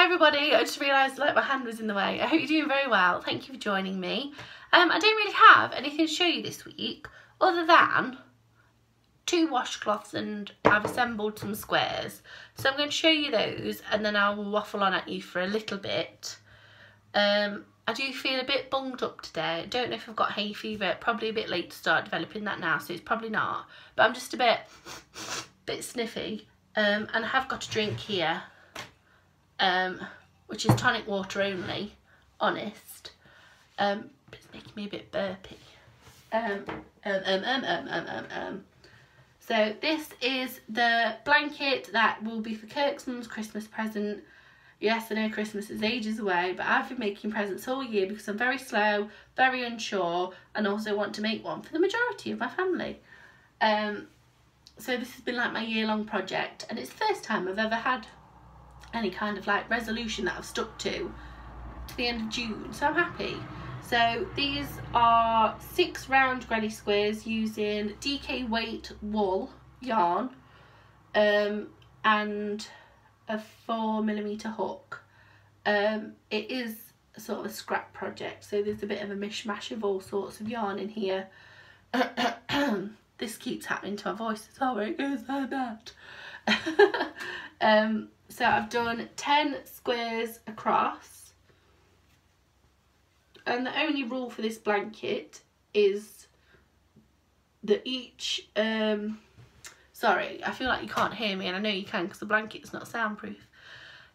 Hi everybody, I just realised like my hand was in the way. I hope you're doing very well. Thank you for joining me. I don't really have anything to show you this week other than 2 washcloths, and I've assembled some squares. So I'm going to show you those and then I'll waffle on at you for a little bit. I do feel a bit bunged up today. I don't know if I've got hay fever. Probably a bit late to start developing that now, so it's probably not. But I'm just a bit sniffy. And I have got a drink here, which is tonic water only, honest. But it's making me a bit burpy. So this is the blanket that will be for Kirk's mum's Christmas present. Yes, I know Christmas is ages away, but I've been making presents all year because I'm very slow, very unsure, and also want to make one for the majority of my family. So this has been like my year-long project, and it's the first time I've ever had any kind of like resolution that I've stuck to the end of June, so I'm happy. So these are 6 round granny squares using DK weight wool yarn and a 4mm hook. It is sort of a scrap project, so there's a bit of a mishmash of all sorts of yarn in here. This keeps happening to my voice as well, where it goes like that. So I've done 10 squares across, and the only rule for this blanket is that each sorry, I feel like you can't hear me, and I know you can because the blanket's not soundproof.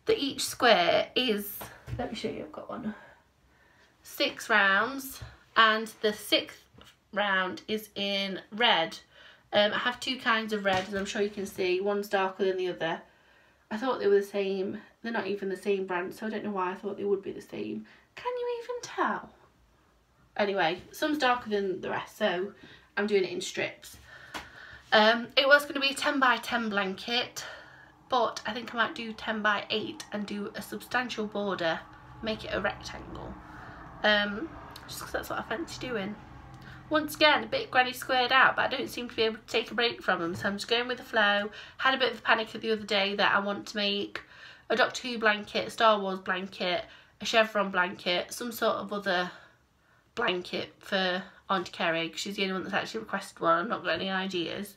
That each square is, let me show you, I've got one, 6 rounds, and the 6th round is in red. I have 2 kinds of red, as I'm sure you can see. One's darker than the other. I thought they were the same. They're not even the same brand, so I don't know why I thought they would be the same. Can you even tell? Anyway, some's darker than the rest, so I'm doing it in strips. It was going to be a 10 by 10 blanket, but I think I might do 10 by 8 and do a substantial border, make it a rectangle, just because that's what I fancy doing. Once again, a bit granny squared out, but I don't seem to be able to take a break from them, so I'm just going with the flow. Had a bit of a panic the other day that I want to make a Doctor Who blanket, a Star Wars blanket, a chevron blanket, some sort of other blanket for Auntie Kerry, because she's the only one that's actually requested one. I've not got any ideas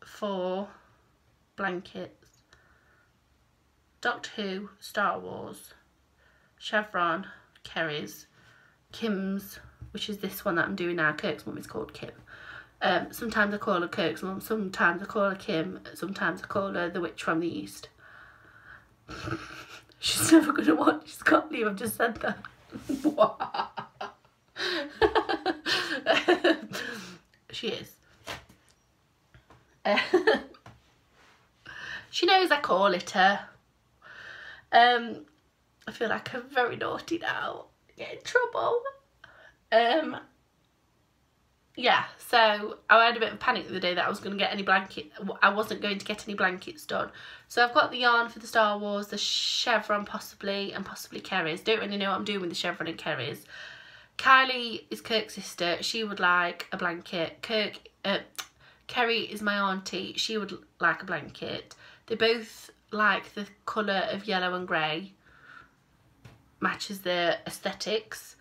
for blankets. Doctor Who, Star Wars, chevron, Kerry's, Kim's, which is this one that I'm doing now. Kirk's mum is called Kim. Sometimes I call her Kirk's mum, sometimes I call her Kim, sometimes I call her the witch from the east. She's never going to watch, she can't believe I've just said that. She is. She knows I call it her. I feel like I'm very naughty now. Get in trouble. Yeah, so I had a bit of a panic the other day that I was going to get any I wasn't going to get any blankets done. So I've got the yarn for the Star Wars, the chevron possibly, and possibly Kerry's. Don't really know what I'm doing with the chevron and Kerry's. Kylie is Kirk's sister. She would like a blanket. Kerry is my auntie. She would like a blanket. They both like the colour of yellow and grey. Matches their aesthetics.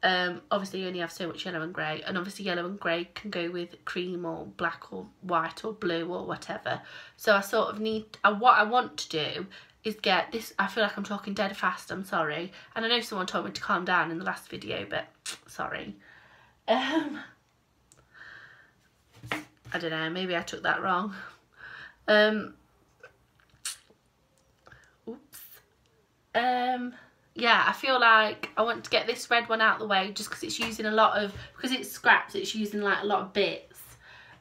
Obviously you only have so much yellow and grey, and obviously yellow and grey can go with cream or black or white or blue or whatever. So I sort of need, what I want to do is get this. I feel like I'm talking dead fast, I'm sorry, and I know someone told me to calm down in the last video, but sorry. I don't know, maybe I took that wrong. Yeah, I feel like I want to get this red one out of the way just because it's using a lot of, because it's scraps, it's using like a lot of bits,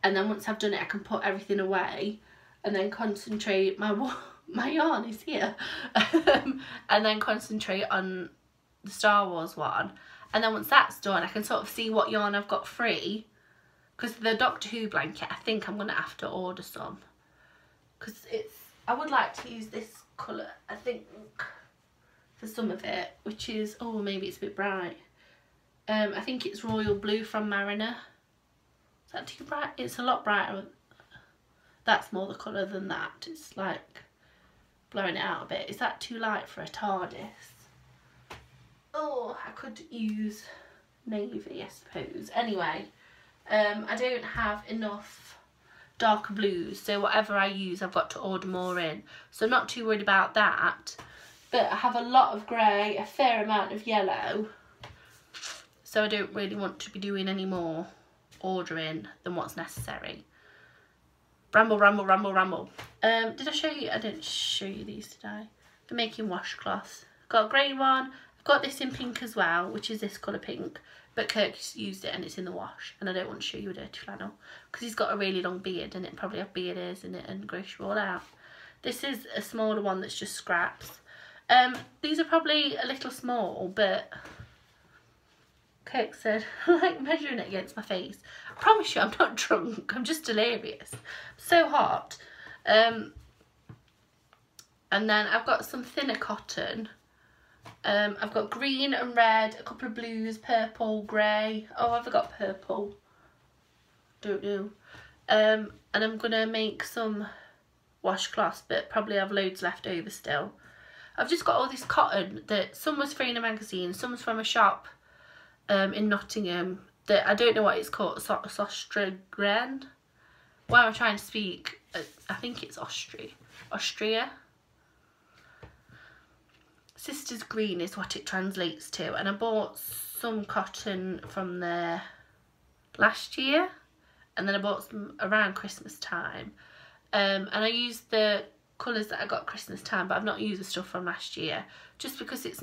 and then once I've done it I can put everything away and then concentrate, my yarn is here, and then concentrate on the Star Wars one, and then once that's done I can sort of see what yarn I've got free, because the Doctor Who blanket I think I'm going to have to order some, because I would like to use this colour I think for some of it, which is, oh maybe it's a bit bright, I think it's royal blue from Mariner. Is that too bright? It's a lot brighter. That's more the colour than that. It's like blowing it out a bit. Is that too light for a TARDIS? Oh, I could use navy, I suppose. Anyway, I don't have enough darker blues, so whatever I use I've got to order more in. So I'm not too worried about that. But I have a lot of grey, a fair amount of yellow. So I don't really want to be doing any more ordering than what's necessary. Ramble, ramble, ramble, ramble. Did I show you? I didn't show you these today. The making washcloths. Got a grey one. I've got this in pink as well, which is this colour pink. But Kirk's used it and it's in the wash. And I don't want to show you a dirty flannel. Because he's got a really long beard and it probably have beard ears in it and gross you all out. This is a smaller one that's just scraps. These are probably a little small, but Kirk said, I like measuring it against my face. I promise you I'm not drunk, I'm just delirious. So hot. And then I've got some thinner cotton. I've got green and red, a couple of blues, purple, grey. Oh, have I got purple? Don't know. And I'm going to make some washcloths, but probably have loads left over still. I've just got all this cotton that some was free in a magazine, some was from a shop in Nottingham that I don't know what it's called, Sostragren. Why am I trying to speak? I think it's Austria. Sisters Green is what it translates to, and I bought some cotton from there last year, and then I bought some around Christmas time, and I used the colours that I got Christmas time, but I've not used the stuff from last year just because it's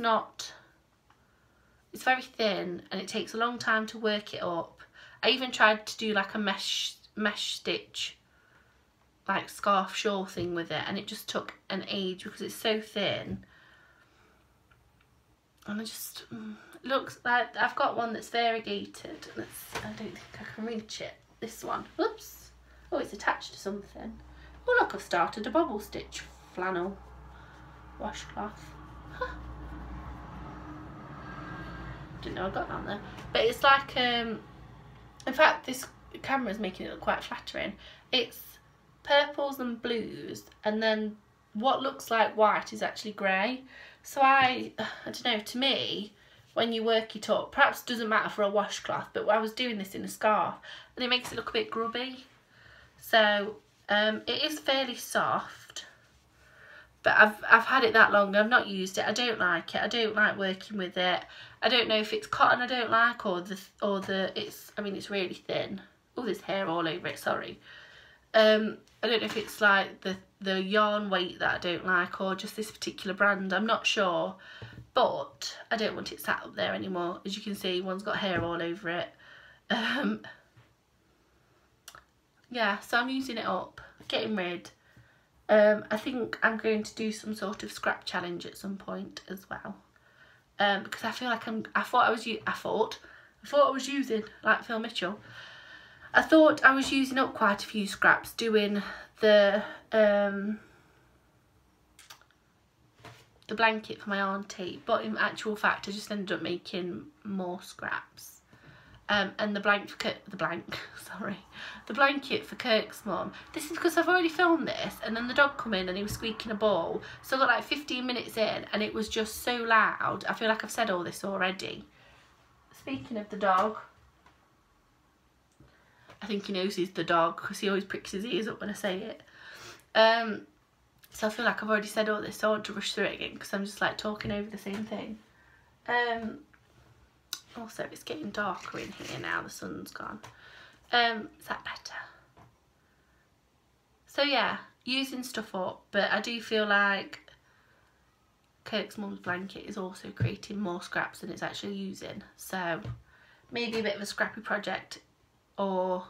very thin and it takes a long time to work it up. I even tried to do like a mesh stitch, like scarf shawl thing with it, and it just took an age because it's so thin. And it just looks like I've got one that's variegated. I don't think I can reach it. This one. Whoops. Oh, it's attached to something. Oh look, I've started a bobble stitch flannel washcloth. Huh. Didn't know I got that on there. But it's like, in fact this camera's making it look quite flattering. It's purples and blues, and then what looks like white is actually grey. So I don't know, to me, when you work it up, perhaps it doesn't matter for a washcloth, but I was doing this in a scarf and it makes it look a bit grubby. So it is fairly soft, but I've had it that long, I've not used it. I don't like it. I don't like working with it. I don't know if it's cotton I don't like or it's really thin. Oh, there's hair all over it, sorry. I don't know if it's like the yarn weight that I don't like or just this particular brand, I'm not sure. But I don't want it sat up there anymore. As you can see, one's got hair all over it. Yeah, so I'm using it up, getting rid. I think I'm going to do some sort of scrap challenge at some point as well. Because I feel like I thought I was using, like Phil Mitchell. I thought I was using up quite a few scraps doing the blanket for my auntie, but in actual fact I just ended up making more scraps. And the blanket for Kirk's mum. This is because I've already filmed this, and then the dog come in and he was squeaking a ball, so I got like 15 minutes in and it was just so loud. I feel like I've said all this already. Speaking of the dog, I think he knows he's the dog because he always pricks his ears up when I say it. So I feel like I've already said all this, so I want to rush through it again because I'm just like talking over the same thing. Also, it's getting darker in here now, the sun's gone. Is that better? So yeah, using stuff up, but I do feel like Kirk's mum's blanket is also creating more scraps than it's actually using. So maybe a bit of a scrappy project or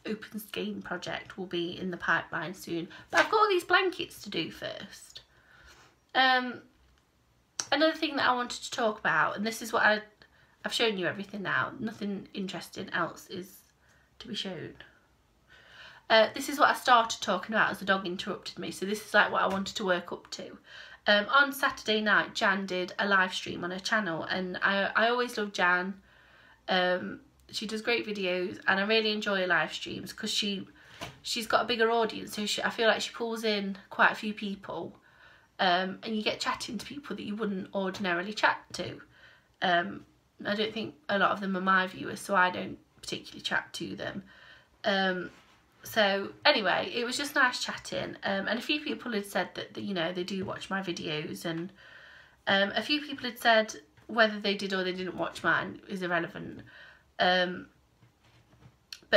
open skein project will be in the pipeline soon. But I've got all these blankets to do first. Another thing that I wanted to talk about, and this is what I've shown you everything now, nothing interesting else is to be shown. This is what I started talking about as the dog interrupted me, so this is like what I wanted to work up to. On Saturday night, Jan did a live stream on her channel, and I always love Jan. She does great videos, and I really enjoy her live streams because she's got a bigger audience, so I feel like she pulls in quite a few people. and you get chatting to people that you wouldn't ordinarily chat to. I don't think a lot of them are my viewers, so I don't particularly chat to them. So anyway, it was just nice chatting, and a few people had said that, you know, they do watch my videos, and a few people had said whether they did or they didn't watch mine is irrelevant. But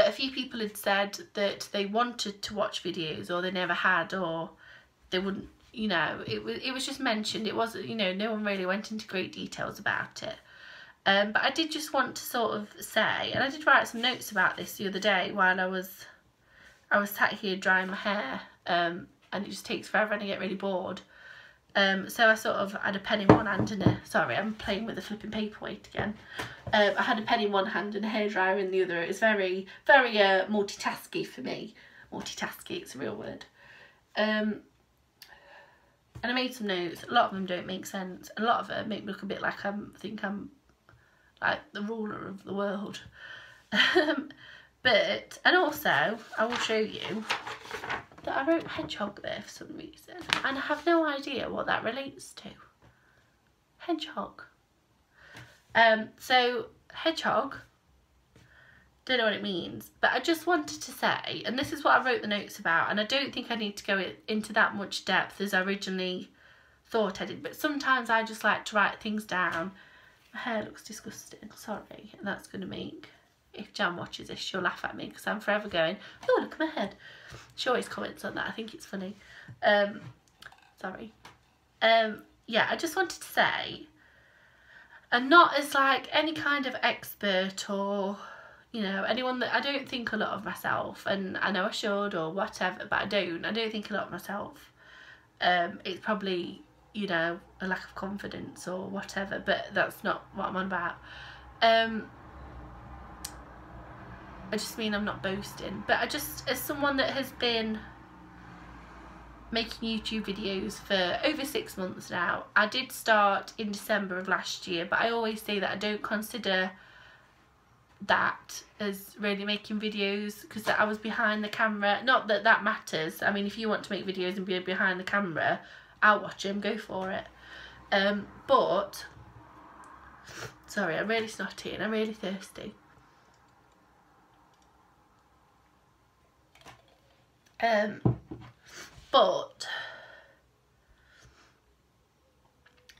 a few people had said that they wanted to watch videos, or they never had, or they wouldn't, you know, it was just mentioned. It wasn't, you know, no one really went into great details about it. But I did just want to sort of say, and I did write some notes about this the other day while I was sat here drying my hair, and it just takes forever and I get really bored. So I sort of had a pen in one hand and sorry, I'm playing with the flipping paperweight again. I had a pen in one hand and a hairdryer in the other. It was very, very multitasky for me. Multitasky, it's a real word. And I made some notes. A lot of them don't make sense. A lot of them make me look a bit like I think I'm like the ruler of the world. But, and also, I will show you that I wrote hedgehog there for some reason, and I have no idea what that relates to. Hedgehog. So, hedgehog, don't know what it means, but I just wanted to say, and this is what I wrote the notes about, and I don't think I need to go into that much depth as I originally thought I did, but sometimes I just like to write things down. My hair looks disgusting, sorry, and that's going to make, if Jan watches this, she'll laugh at me because I'm forever going, oh, look at my head. She always comments on that. I think it's funny. Sorry. Yeah, I just wanted to say, and not as like any kind of expert or, you know, anyone that, I don't think a lot of myself, and I know I should or whatever, but I don't think a lot of myself. It's probably, you know, a lack of confidence or whatever, but that's not what I'm on about. I just mean I'm not boasting, but I just, as someone that has been making YouTube videos for over 6 months now, I did start in December of last year, but I always say that I don't consider that as really making videos, because I was behind the camera. Not that that matters. I mean, if you want to make videos and be behind the camera, I'll watch them, go for it. But, sorry, I'm really snotty and I'm really thirsty. But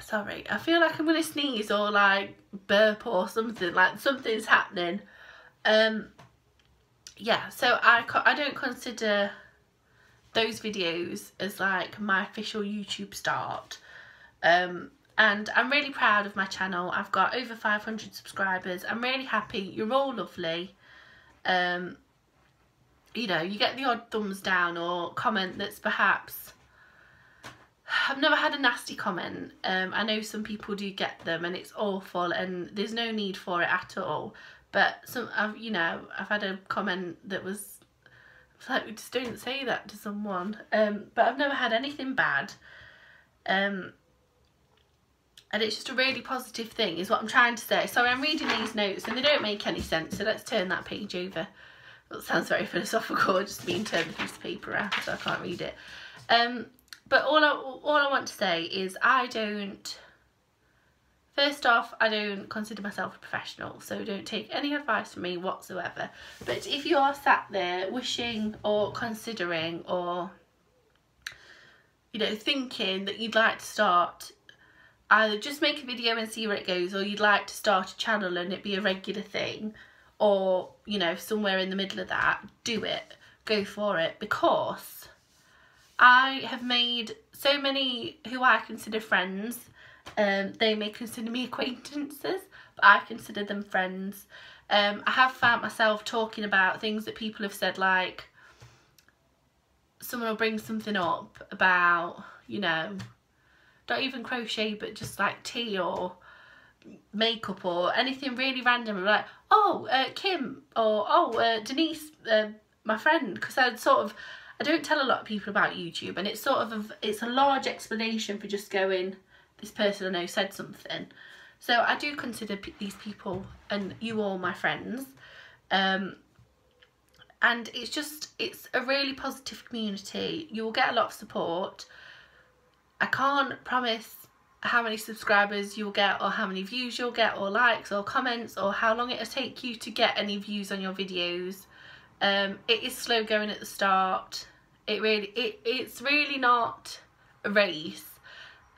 sorry, I feel like I'm gonna sneeze or like burp or something, like something's happening. Yeah, so I don't consider those videos as like my official YouTube start. And I'm really proud of my channel. I've got over 500 subscribers. I'm really happy. You're all lovely. You know, you get the odd thumbs down or comment that's perhaps, I've never had a nasty comment. I know some people do get them and it's awful and there's no need for it at all. But you know, I've had a comment that was like, just don't say that to someone. But I've never had anything bad. And it's just a really positive thing is what I'm trying to say. Sorry, I'm reading these notes and they don't make any sense, so let's turn that page over. Well, it sounds very philosophical, just mean turn the piece of paper around so I can't read it. But all I want to say is first off, I don't consider myself a professional, so don't take any advice from me whatsoever. But if you are sat there wishing or considering or, you know, thinking that you'd like to start, either just make a video and see where it goes, or you'd like to start a channel and it be a regular thing, or, you know, somewhere in the middle of that, do it, go for it, because I have made so many who I consider friends. They may consider me acquaintances, but I consider them friends. I have found myself talking about things that people have said, like someone will bring something up about, you know, not even crochet, but just like tea or makeup or anything really random. I'm like, oh, Kim, or oh, Denise, my friend, because I don't tell a lot of people about YouTube, and it's sort of it's a large explanation for just going, this person I know said something. So I do consider these people and you all my friends, and it's a really positive community. You will get a lot of support. I can't promise how many subscribers you'll get or how many views you'll get or likes or comments or how long it'll take you to get any views on your videos. It is slow going at the start. It's really not a race,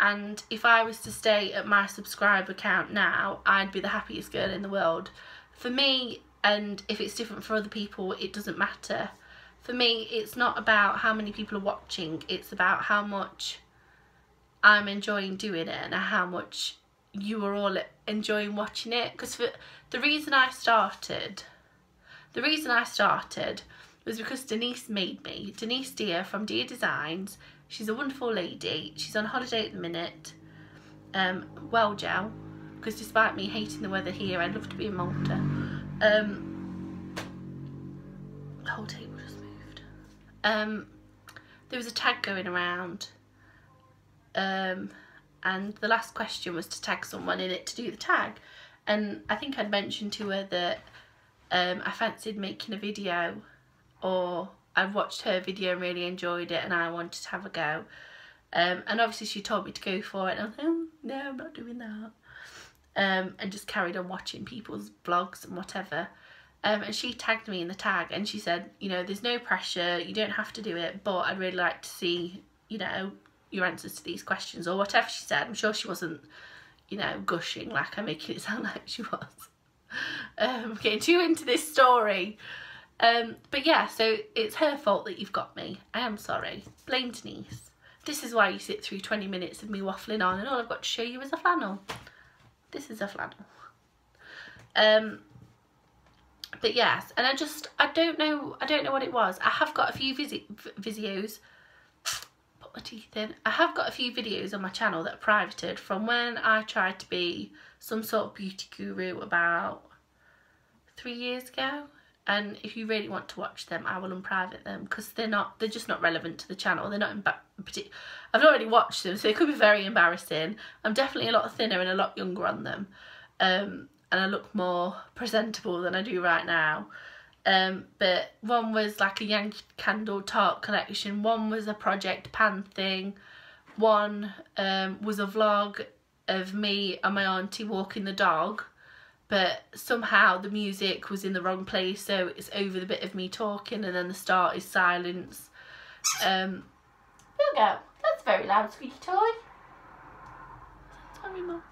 and if I was to stay at my subscriber count now, I'd be the happiest girl in the world. For me, and if it's different for other people, it doesn't matter. For me, it's not about how many people are watching, it's about how much I'm enjoying doing it and how much you are all enjoying watching it. Because the reason I started was because Denise made me. Denise Dear from Dear Designs. She's a wonderful lady. She's on holiday at the minute. Well, Joe, because despite me hating the weather here, I'd love to be in Malta. The whole table just moved. There was a tag going around. And the last question was to tag someone in it to do the tag. And I think I'd mentioned to her that I fancied making a video, or I'd watched her video and really enjoyed it and I wanted to have a go. And obviously she told me to go for it and I was like, oh, no, I'm not doing that. And just carried on watching people's vlogs and whatever. And she tagged me in the tag and she said, you know, there's no pressure, you don't have to do it, but I'd really like to see, you know, your answers to these questions, or whatever she said. I'm sure she wasn't, you know, gushing like I'm making it sound like she was. Getting too into this story. But yeah, so it's her fault that you've got me. I am sorry. Blame Denise. This is why you sit through 20 minutes of me waffling on and all I've got to show you is a flannel. This is a flannel. But yes, and I don't know what it was. I have got a few videos. Put my teeth in. I have got a few videos on my channel that are privated from when I tried to be some sort of beauty guru about 3 years ago. And if you really want to watch them, I will unprivate them because they're just not relevant to the channel. They're not I've already watched them, so it could be very embarrassing. I'm definitely a lot thinner and a lot younger on them. And I look more presentable than I do right now. But one was like a Yankee Candle Tart collection, one was a Project Pan thing, one was a vlog of me and my auntie walking the dog, but somehow the music was in the wrong place, so it's over the bit of me talking and then the start is silence. There we go. That's a very loud squeaky toy. Sorry, Mum.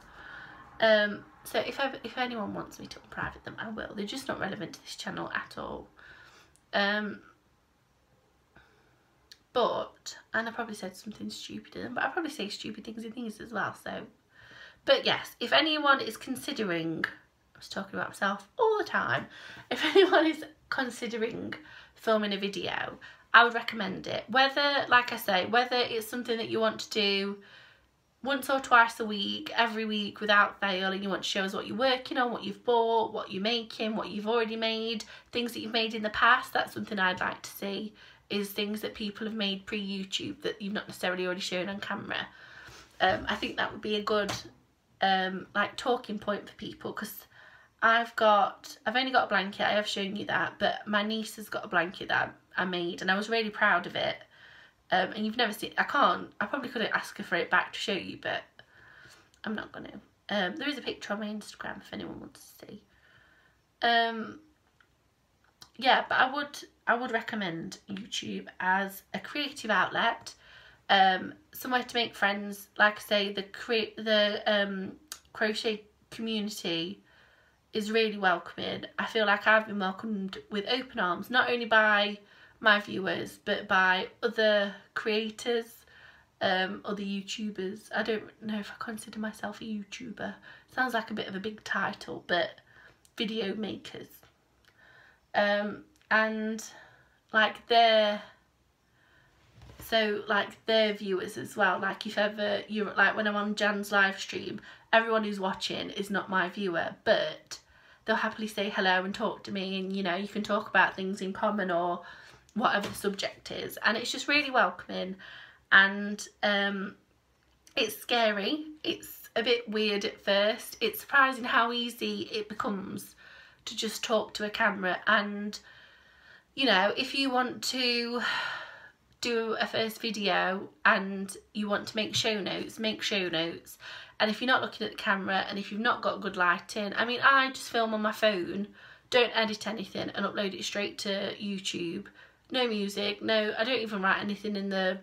So if anyone wants me to unprivate them, I will. They're just not relevant to this channel at all. But, and I probably said something stupid in them, but I probably say stupid things in these as well, so. But yes, if anyone is considering, I was talking about myself all the time, if anyone is considering filming a video, I would recommend it. Whether, like I say, whether it's something that you want to do once or twice a week, every week without fail, and you want to show us what you're working on, what you've bought, what you're making, what you've already made, things that you've made in the past, that's something I'd like to see, is things that people have made pre-YouTube that you've not necessarily already shown on camera. I think that would be a good like talking point for people, because I've only got a blanket, I have shown you that, but my niece has got a blanket that I made and I was really proud of it. And you've never seen, I probably couldn't ask her for it back to show you, but I'm not going to. There is a picture on my Instagram if anyone wants to see. Yeah, but I would recommend YouTube as a creative outlet, somewhere to make friends. Like I say, the crochet community is really welcoming. I feel like I've been welcomed with open arms, not only by my viewers but by other creators, other YouTubers. I don't know if I consider myself a YouTuber. Sounds like a bit of a big title, but video makers. And like their viewers as well. Like if ever you're like, when I'm on Jan's live stream, everyone who's watching is not my viewer, but they'll happily say hello and talk to me, and you know, you can talk about things in common or whatever the subject is, and it's just really welcoming. And it's scary, it's a bit weird at first, it's surprising how easy it becomes to just talk to a camera. And you know, if you want to do a first video and you want to make show notes, make show notes. And if you're not looking at the camera and if you've not got good lighting, I mean, I just film on my phone, don't edit anything and upload it straight to YouTube. No music, no, I don't even write anything in the,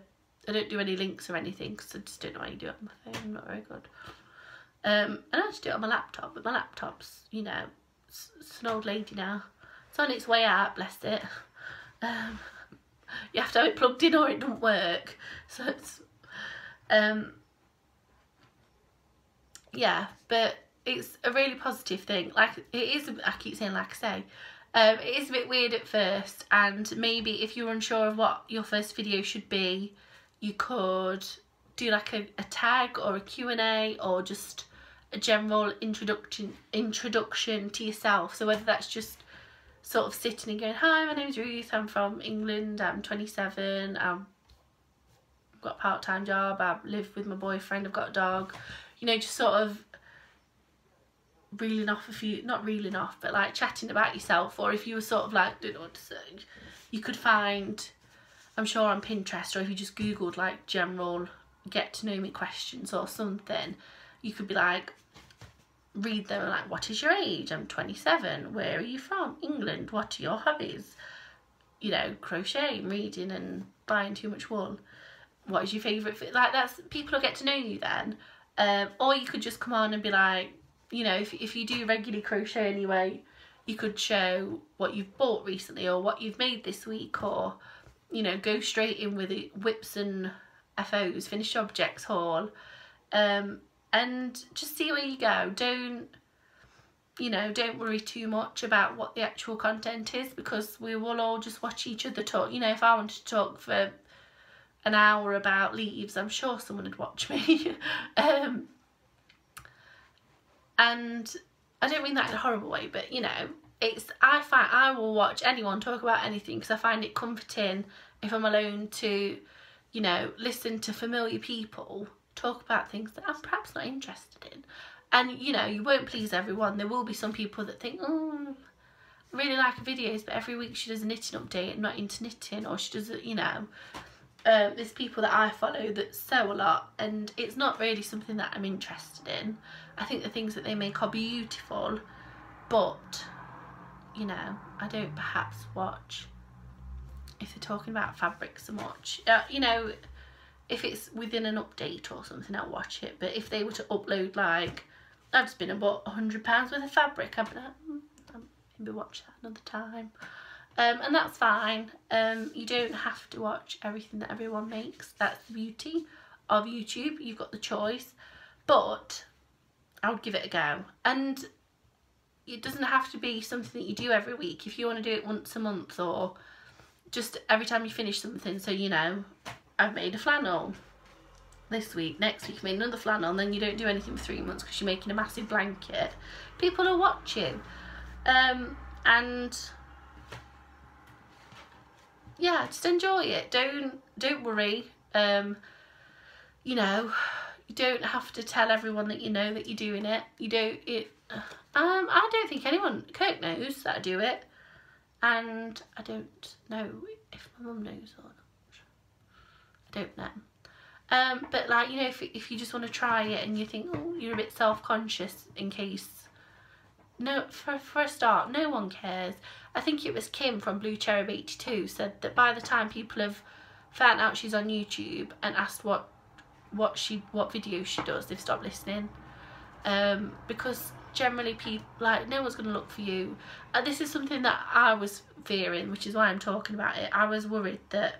I don't do any links or anything because I just don't know how you do it on my phone, I'm not very good. And I just do it on my laptop, but my laptop's, you know, it's an old lady now. It's on its way out, bless it. You have to have it plugged in or it doesn't work. So it's, yeah, but it's a really positive thing. Like, it is, I keep saying like I say, it is a bit weird at first, and maybe if you're unsure of what your first video should be, you could do like a tag or a Q&A or just a general introduction to yourself. So whether that's just sort of sitting and going, hi, my name's Ruth, I'm from England, I'm 27, I've got a part-time job, I live with my boyfriend, I've got a dog, you know, just sort of reeling off a few, not reeling off, but like chatting about yourself. Or if you were sort of like, don't know what to say, you could find, I'm sure on Pinterest, or if you just googled like general get to know me questions or something, you could be like, read them like, what is your age? I'm 27. Where are you from? England. What are your hobbies? You know, crocheting, reading and buying too much wool. What is your favourite food? Like, that's, people will get to know you then. Or you could just come on and be like, you know, if you do regularly crochet anyway, you could show what you've bought recently or what you've made this week, or, you know, go straight in with it, whips and FOs, finished objects haul. And just see where you go. Don't, you know, don't worry too much about what the actual content is, because we will all just watch each other talk. You know, if I wanted to talk for an hour about leaves, I'm sure someone would watch me. And I don't mean that in a horrible way, but, you know, it's, I will watch anyone talk about anything because I find it comforting if I'm alone to, you know, listen to familiar people talk about things that I'm perhaps not interested in. And, you know, you won't please everyone. There will be some people that think, oh, I really like her videos, but every week she does a knitting update. I'm not into knitting, or she does it, you know. There's people that I follow that sew a lot, and it's not really something that I'm interested in. I think the things that they make are beautiful, but, you know, I don't perhaps watch if they're talking about fabric so much. You know, if it's within an update or something, I'll watch it. But if they were to upload, like, I've just been and bought £100 worth of fabric, I'd be like, maybe watch that another time. And that's fine. You don't have to watch everything that everyone makes. That's the beauty of YouTube. You've got the choice. But I would give it a go. And it doesn't have to be something that you do every week. If you want to do it once a month, or just every time you finish something, so, you know, I've made a flannel this week, next week you made another flannel, and then you don't do anything for 3 months because you're making a massive blanket. People will watch you. And yeah, just enjoy it. Don't worry. You know, you don't have to tell everyone that you know that you're doing it. You don't, I don't think anyone, Kirk knows that I do it, and I don't know if my mum knows or not. I don't know. But, like, you know, if you just want to try it and you think, oh, you're a bit self-conscious in case, no, for a start, no one cares. I think it was Kim from Blue Cherub 82 said that by the time people have found out she's on YouTube and asked what videos she does, they've stopped listening. Because generally people, like, no one's going to look for you. And this is something that I was fearing, which is why I'm talking about it. I was worried that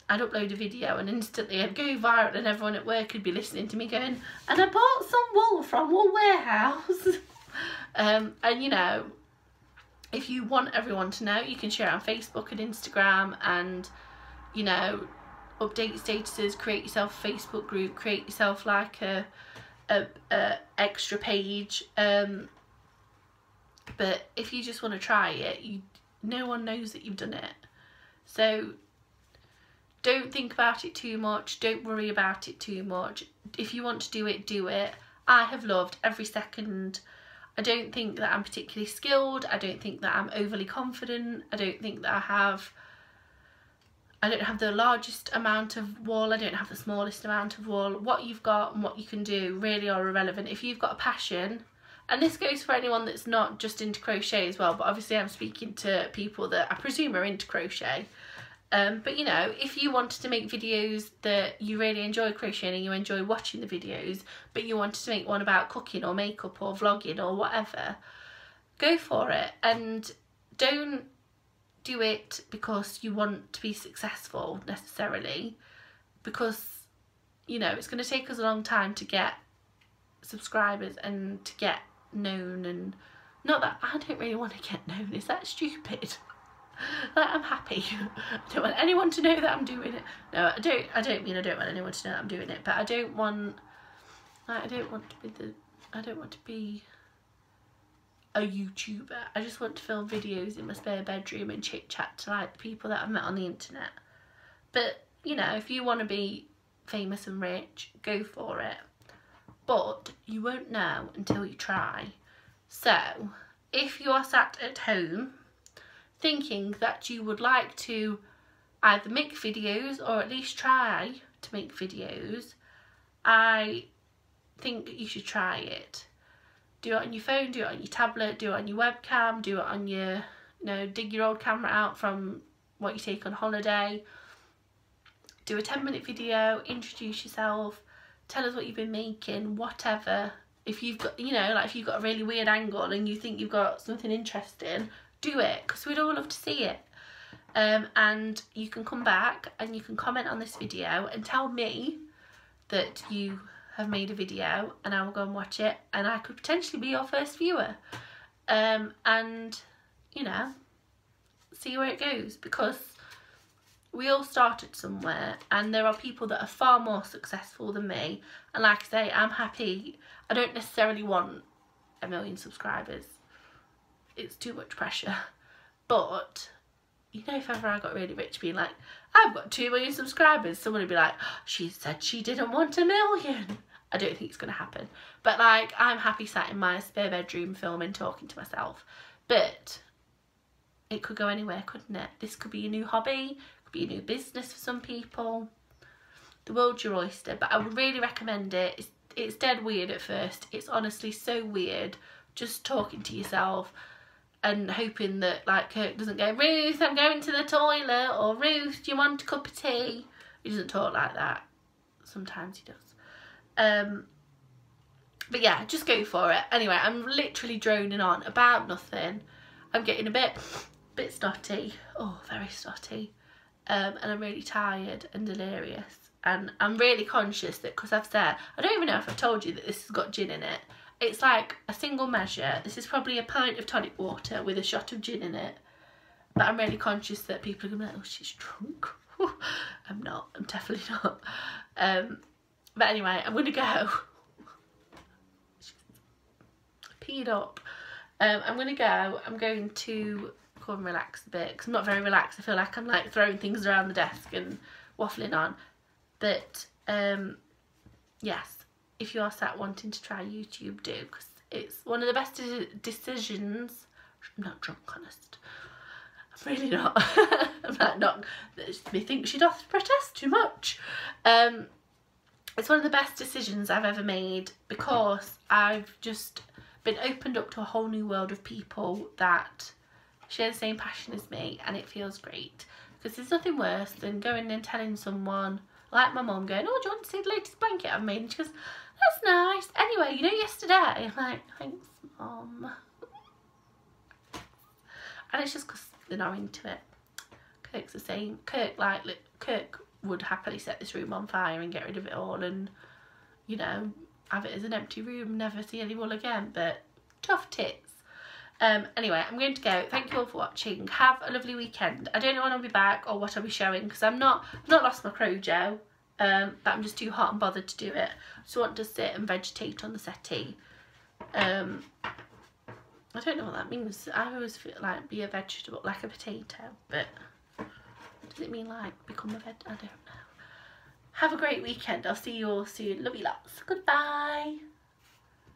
I'd upload a video and instantly I'd go viral and everyone at work would be listening to me going, and I bought some wool from Wool Warehouse. And, you know, if you want everyone to know, you can share it on Facebook and Instagram, and, you know, update statuses, create yourself a Facebook group, create yourself like a extra page. But if you just want to try it, no one knows that you've done it. So don't think about it too much. Don't worry about it too much. If you want to do it, do it. I have loved every second. I don't think that I'm particularly skilled. I don't think that I'm overly confident. I don't think that I don't have the largest amount of wool, I don't have the smallest amount of wool. What you've got and what you can do really are irrelevant. If you've got a passion, and this goes for anyone that's not just into crochet as well, but obviously I'm speaking to people that I presume are into crochet. But you know, if you wanted to make videos that you really enjoy crocheting and you enjoy watching the videos, but you wanted to make one about cooking or makeup or vlogging or whatever, go for it. And don't do it because you want to be successful necessarily, because you know it's going to take us a long time to get subscribers and to get known. And not that I don't really want to get known, is that stupid? Like, I'm happy. I don't want anyone to know that I'm doing it. No, I don't mean I don't want anyone to know that I'm doing it, but I don't want, like, I don't want to be a YouTuber. I just want to film videos in my spare bedroom and chit chat to like the people that I've met on the internet. But you know, if you want to be famous and rich, go for it. But you won't know until you try. So if you are sat at home thinking that you would like to either make videos or at least try to make videos, I think you should try it. Do it on your phone, do it on your tablet, do it on your webcam, do it on your, you know, dig your old camera out from what you take on holiday. Do a 10-minute video, introduce yourself, tell us what you've been making, whatever. If you've got, you know, like if you've got a really weird angle and you think you've got something interesting, do it, because we'd all love to see it. And you can come back and you can comment on this video and tell me that you have made a video, and I will go and watch it, and I could potentially be your first viewer. And you know, see where it goes, because we all started somewhere and there are people that are far more successful than me. And like I say, I'm happy. I don't necessarily want 1 million subscribers. It's too much pressure. But you know, if ever I got really rich being like, I've got 2 million subscribers, someone would be like, oh, she said she didn't want 1 million. I don't think it's going to happen. But like, I'm happy sat in my spare bedroom filming, talking to myself. But it could go anywhere, couldn't it? This could be a new hobby, could be a new business for some people. The world's your oyster. But I would really recommend it. It's dead weird at first. It's honestly so weird just talking to yourself and hoping that like Kirk doesn't go, Ruth, I'm going to the toilet, or Ruth, do you want a cup of tea? He doesn't talk like that. Sometimes he does. But yeah, just go for it. Anyway, I'm literally droning on about nothing. I'm getting a bit snotty. Oh, very snotty. And I'm really tired and delirious. And I'm really conscious that, because I've said, I don't even know if I've told you that this has got gin in it. It's like a single measure. This is probably a pint of tonic water with a shot of gin in it. But I'm really conscious that people are going to be like, oh, she's drunk. I'm not. I'm definitely not. But anyway, I'm going to go. Peed up. I'm going to go. I'm going to go and relax a bit, because I'm not very relaxed. I feel like I'm like throwing things around the desk and waffling on. But yes, if you are sat wanting to try YouTube, do, because it's one of the best decisions. I'm not drunk, honest. I'm really not. I'm like not. Me think she doth protest too much. It's one of the best decisions I've ever made, because I've just been opened up to a whole new world of people that share the same passion as me, and it feels great. Because there's nothing worse than going and telling someone, like my mum, going, oh, do you want to see the latest blanket I've made? And she goes, that's nice. Anyway, you know, yesterday. I'm like, thanks, Mum. And it's just because they're not into it. Kirk's the same. Kirk would happily set this room on fire and get rid of it all, and, you know, have it as an empty room, never see any wool again. But tough tits. Anyway, I'm going to go. Thank you all for watching. Have a lovely weekend. I don't know when I'll be back or what I'll be showing, because I've not lost my Crochet, but I'm just too hot and bothered to do it. I just want to sit and vegetate on the settee. I don't know what that means. I always feel like be a vegetable, like a potato, but does it mean like become a veg? I don't know. Have a great weekend. I'll see you all soon. Love you lots. Goodbye.